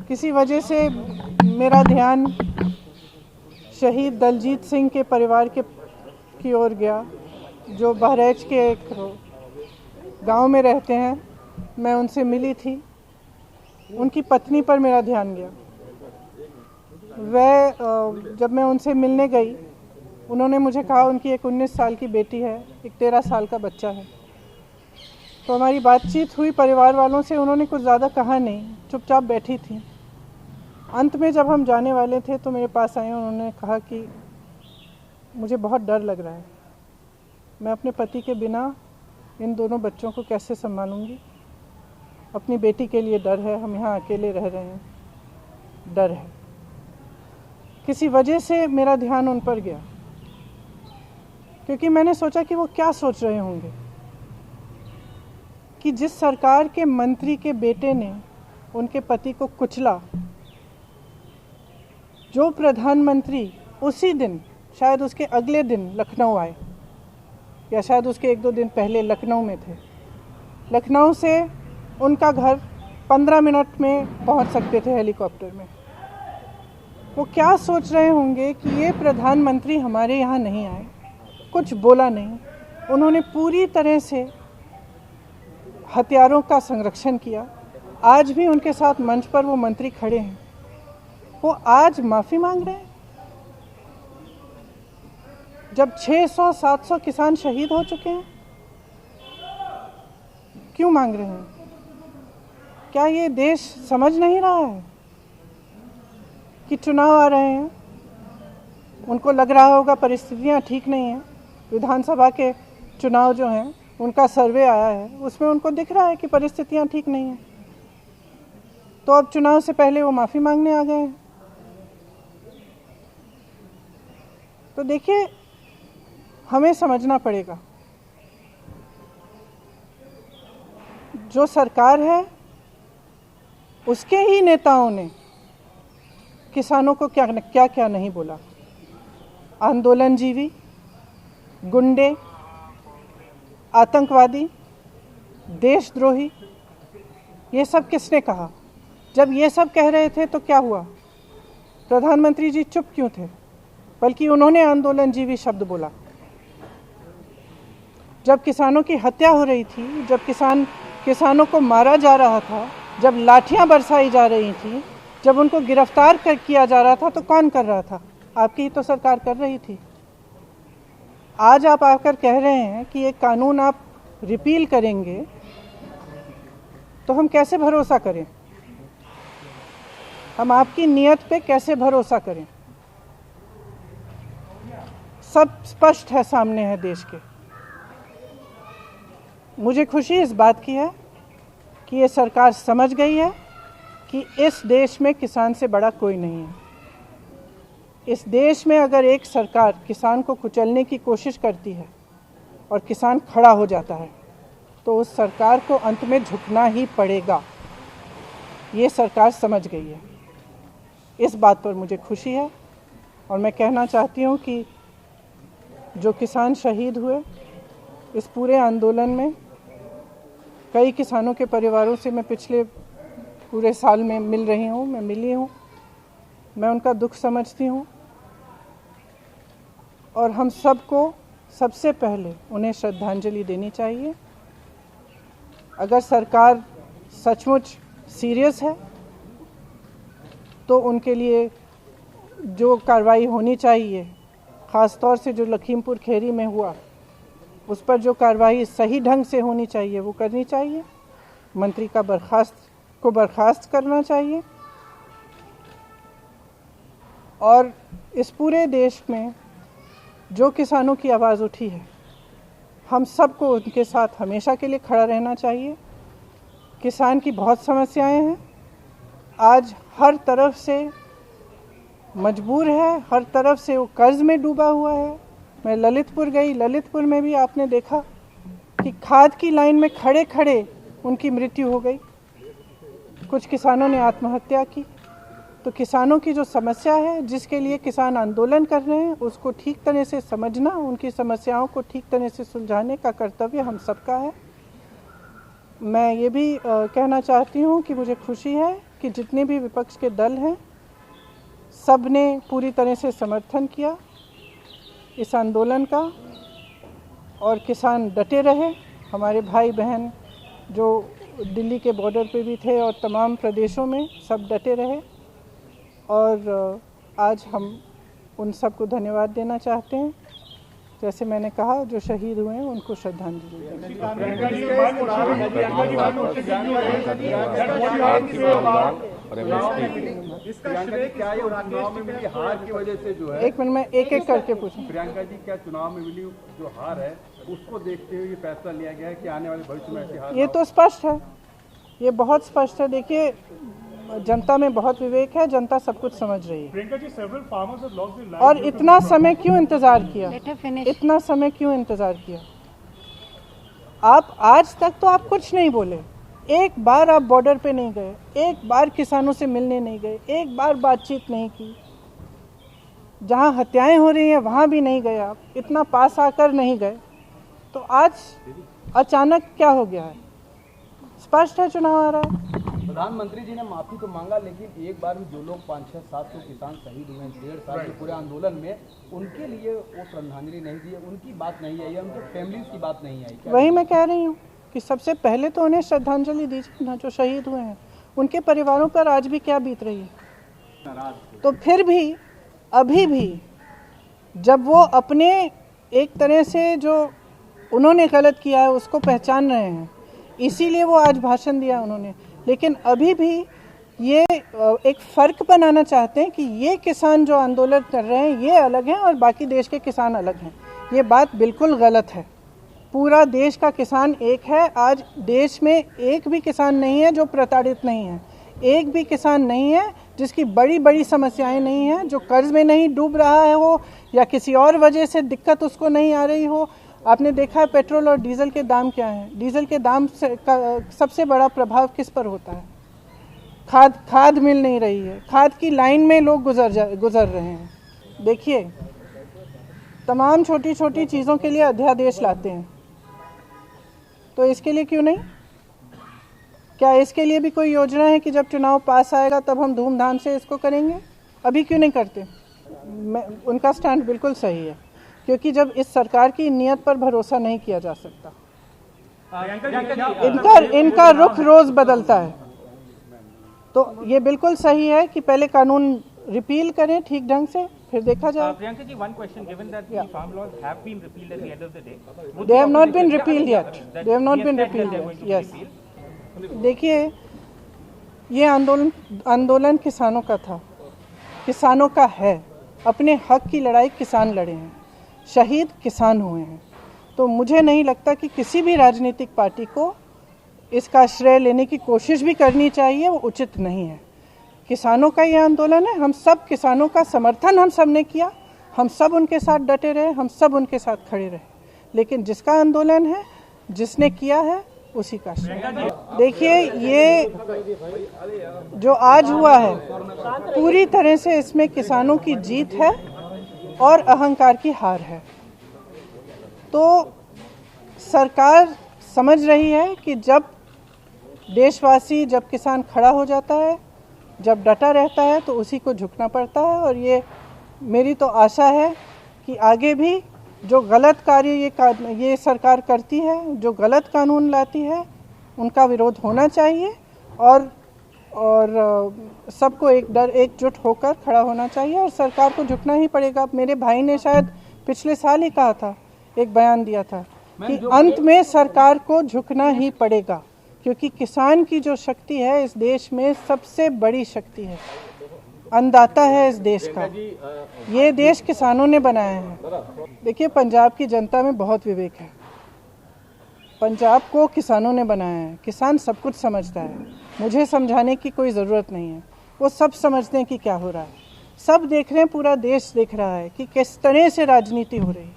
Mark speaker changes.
Speaker 1: किसी वजह से मेरा ध्यान शहीद दलजीत सिंह के परिवार की ओर गया, जो बहराइच के एक गांव में रहते हैं। मैं उनसे मिली थी, उनकी पत्नी पर मेरा ध्यान गया। जब मैं उनसे मिलने गई, उन्होंने मुझे कहा उनकी एक 19 साल की बेटी है, एक 13 साल का बच्चा है। तो हमारी बातचीत हुई परिवार वालों से, उन्होंने कुछ ज़्यादा कहा नहीं, चुपचाप बैठी थी। अंत में जब हम जाने वाले थे तो मेरे पास आए, उन्होंने कहा कि मुझे बहुत डर लग रहा है, मैं अपने पति के बिना इन दोनों बच्चों को कैसे संभालूंगी। अपनी बेटी के लिए डर है, हम यहाँ अकेले रह रहे हैं, डर है। किसी वजह से मेरा ध्यान उन पर गया, क्योंकि मैंने सोचा कि वो क्या सोच रहे होंगे कि जिस सरकार के मंत्री के बेटे ने उनके पति को कुचला, जो प्रधानमंत्री उसी दिन, शायद उसके अगले दिन लखनऊ आए, या शायद उसके 1-2 दिन पहले लखनऊ में थे। लखनऊ से उनका घर 15 मिनट में पहुंच सकते थे हेलीकॉप्टर में। वो क्या सोच रहे होंगे कि ये प्रधानमंत्री हमारे यहाँ नहीं आए, कुछ बोला नहीं। उन्होंने पूरी तरह से हथियारों का संरक्षण किया। आज भी उनके साथ मंच पर वो मंत्री खड़े हैं, वो आज माफ़ी मांग रहे हैं। जब 600-700 किसान शहीद हो चुके हैं, क्यों मांग रहे हैं? क्या ये देश समझ नहीं रहा है कि चुनाव आ रहे हैं? उनको लग रहा होगा परिस्थितियां ठीक नहीं हैं। विधानसभा के चुनाव जो हैं, उनका सर्वे आया है, उसमें उनको दिख रहा है कि परिस्थितियां ठीक नहीं हैं। तो अब चुनाव से पहले वो माफ़ी मांगने आ गए हैं। तो देखिए, हमें समझना पड़ेगा, जो सरकार है उसके ही नेताओं ने किसानों को क्या क्या नहीं बोला। आंदोलनजीवी, गुंडे, आतंकवादी, देशद्रोही, ये सब किसने कहा? जब ये सब कह रहे थे तो क्या हुआ? प्रधानमंत्री जी चुप क्यों थे? बल्कि उन्होंने आंदोलनजीवी शब्द बोला। जब किसानों की हत्या हो रही थी, जब किसानों को मारा जा रहा था, जब लाठियां बरसाई जा रही थी, जब उनको गिरफ्तार किया जा रहा था, तो कौन कर रहा था? आपकी ही तो सरकार कर रही थी। आज आप आकर कह रहे हैं कि ये कानून आप रिपील करेंगे, तो हम कैसे भरोसा करें? हम आपकी नीयत पे कैसे भरोसा करें? सब स्पष्ट है, सामने है देश के। मुझे खुशी इस बात की है कि ये सरकार समझ गई है कि इस देश में किसान से बड़ा कोई नहीं है। इस देश में अगर एक सरकार किसान को कुचलने की कोशिश करती है और किसान खड़ा हो जाता है, तो उस सरकार को अंत में झुकना ही पड़ेगा। ये सरकार समझ गई है। इस बात पर मुझे खुशी है, और मैं कहना चाहती हूँ कि जो किसान शहीद हुए इस पूरे आंदोलन में, कई किसानों के परिवारों से मैं पिछले पूरे साल में मिल रही हूँ, मैं मिली हूँ, मैं उनका दुख समझती हूँ। और हम सबको सबसे पहले उन्हें श्रद्धांजलि देनी चाहिए। अगर सरकार सचमुच सीरियस है तो उनके लिए जो कार्रवाई होनी चाहिए, ख़ास तौर से जो लखीमपुर खीरी में हुआ, उस पर जो कार्रवाई सही ढंग से होनी चाहिए वो करनी चाहिए। मंत्री का बर्खास्त करना चाहिए। और इस पूरे देश में जो किसानों की आवाज़ उठी है, हम सबको उनके साथ हमेशा के लिए खड़ा रहना चाहिए। किसान की बहुत समस्याएं हैं, आज हर तरफ से मजबूर है, हर तरफ से वो कर्ज में डूबा हुआ है। मैं ललितपुर गई, ललितपुर में भी आपने देखा कि खाद की लाइन में खड़े खड़े उनकी मृत्यु हो गई। कुछ किसानों ने आत्महत्या की। तो किसानों की जो समस्या है, जिसके लिए किसान आंदोलन कर रहे हैं, उसको ठीक तरह से समझना, उनकी समस्याओं को ठीक तरह से सुलझाने का कर्तव्य हम सबका है। मैं ये भी कहना चाहती हूँ कि मुझे खुशी है कि जितने भी विपक्ष के दल हैं सब ने पूरी तरह से समर्थन किया इस आंदोलन का और किसान डटे रहे। हमारे भाई बहन जो दिल्ली के बॉर्डर पे भी थे और तमाम प्रदेशों में सब डटे रहे और आज हम उन सबको धन्यवाद देना चाहते हैं। जैसे मैंने कहा, जो शहीद हुए हैं उनको श्रद्धांजलि देना। एक मिनट में एक करके पूछूं।
Speaker 2: प्रियंका जी, क्या चुनाव में मिली जो हार है उसको देखते हुए फैसला लिया गया है कि आने वाले भविष्य में ऐसी हार?
Speaker 1: ये तो स्पष्ट है, ये बहुत स्पष्ट है। देखिए, जनता में बहुत विवेक है, जनता सब कुछ समझ रही है। और इतना समय क्यों इंतजार किया? इतना समय क्यों इंतजार किया? आप आज तक तो आप कुछ नहीं बोले, एक बार आप बॉर्डर पे नहीं गए, एक बार किसानों से मिलने नहीं गए, एक बार बातचीत नहीं की। जहां हत्याएं हो रही हैं वहां भी नहीं गए आप, इतना पास आकर नहीं गए। तो आज अचानक क्या हो गया है? स्पष्ट है, चुनाव आ रहा है।
Speaker 3: प्रधानमंत्री जी ने माफी तो मांगा, लेकिन एक बार भी जो लोग 500-700 किसान शहीद हुए 1.5 साल के पूरे आंदोलन में, उनके लिए वो श्रद्धांजलि नहीं दी, उनकी बात नहीं आई, उनके फैमिलीज की बात नहीं आई।
Speaker 1: वही मैं कह रही हूँ कि सबसे पहले तो उन्हें श्रद्धांजलि दीजिए ना, जो शहीद हुए हैं। उनके परिवारों पर आज भी क्या बीत रही है। तो फिर भी अभी भी जब वो अपने एक तरह से जो उन्होंने गलत किया है उसको पहचान रहे हैं, इसीलिए वो आज भाषण दिया उन्होंने। लेकिन अभी भी ये एक फ़र्क बनाना चाहते हैं कि ये किसान जो आंदोलन कर रहे हैं ये अलग हैं और बाकी देश के किसान अलग हैं। ये बात बिल्कुल गलत है। पूरा देश का किसान एक है। आज देश में एक भी किसान नहीं है जो प्रताड़ित नहीं है, एक भी किसान नहीं है जिसकी बड़ी बड़ी समस्याएं नहीं हैं, जो कर्ज में नहीं डूब रहा है हो या किसी और वजह से दिक्कत उसको नहीं आ रही हो। आपने देखा है पेट्रोल और डीजल के दाम क्या हैं। डीजल के दाम का सबसे बड़ा प्रभाव किस पर होता है? खाद मिल नहीं रही है, खाद की लाइन में लोग गुजर रहे हैं। देखिए, तमाम छोटी छोटी चीज़ों के लिए अध्यादेश लाते हैं, तो इसके लिए क्यों नहीं? क्या इसके लिए भी कोई योजना है कि जब चुनाव पास आएगा तब हम धूमधाम से इसको करेंगे? अभी क्यों नहीं करते? उनका स्टैंड बिल्कुल सही है, क्योंकि जब इस सरकार की नीयत पर भरोसा नहीं किया जा सकता। इनका रुख रोज बदलता है। तो ये बिल्कुल सही है कि पहले कानून रिपील करें ठीक ढंग से, फिर देखा जाए।
Speaker 4: Priyanka ji, one question, given that the farm laws have been repealed at the end of the day,
Speaker 1: they have not been repealed yet. They have not been repealed yet. Yes. देखिए, ये आंदोलन किसानों का था, किसानों का है। अपने हक की लड़ाई किसान लड़े हैं, शहीद किसान हुए हैं। तो मुझे नहीं लगता कि किसी भी राजनीतिक पार्टी को इसका श्रेय लेने की कोशिश भी करनी चाहिए, वो उचित नहीं है। किसानों का ये आंदोलन है, हम सब किसानों का समर्थन हम सब ने किया, हम सब उनके साथ डटे रहे, हम सब उनके साथ खड़े रहे। लेकिन जिसका आंदोलन है, जिसने किया है, उसी का श्रेय। देखिए, ये जो आज हुआ है पूरी तरह से इसमें किसानों की जीत है और अहंकार की हार है। तो सरकार समझ रही है कि जब देशवासी, जब किसान खड़ा हो जाता है, जब डटा रहता है, तो उसी को झुकना पड़ता है। और ये मेरी तो आशा है कि आगे भी जो गलत कार्य ये सरकार करती है, जो गलत कानून लाती है, उनका विरोध होना चाहिए और सबको एकजुट होकर खड़ा होना चाहिए और सरकार को झुकना ही पड़ेगा। मेरे भाई ने शायद पिछले साल ही कहा था, एक बयान दिया था कि अंत में सरकार को झुकना ही पड़ेगा, क्योंकि किसान की जो शक्ति है इस देश में सबसे बड़ी शक्ति है, अन्नदाता है इस देश का। ये देश किसानों ने बनाया है। देखिए, पंजाब की जनता में बहुत विवेक है। पंजाब को किसानों ने बनाया है। किसान सब कुछ समझता है, मुझे समझाने की कोई ज़रूरत नहीं है। वो सब समझते हैं कि क्या हो रहा है, सब देख रहे हैं, पूरा देश देख रहा है कि किस तरह से राजनीति हो रही है।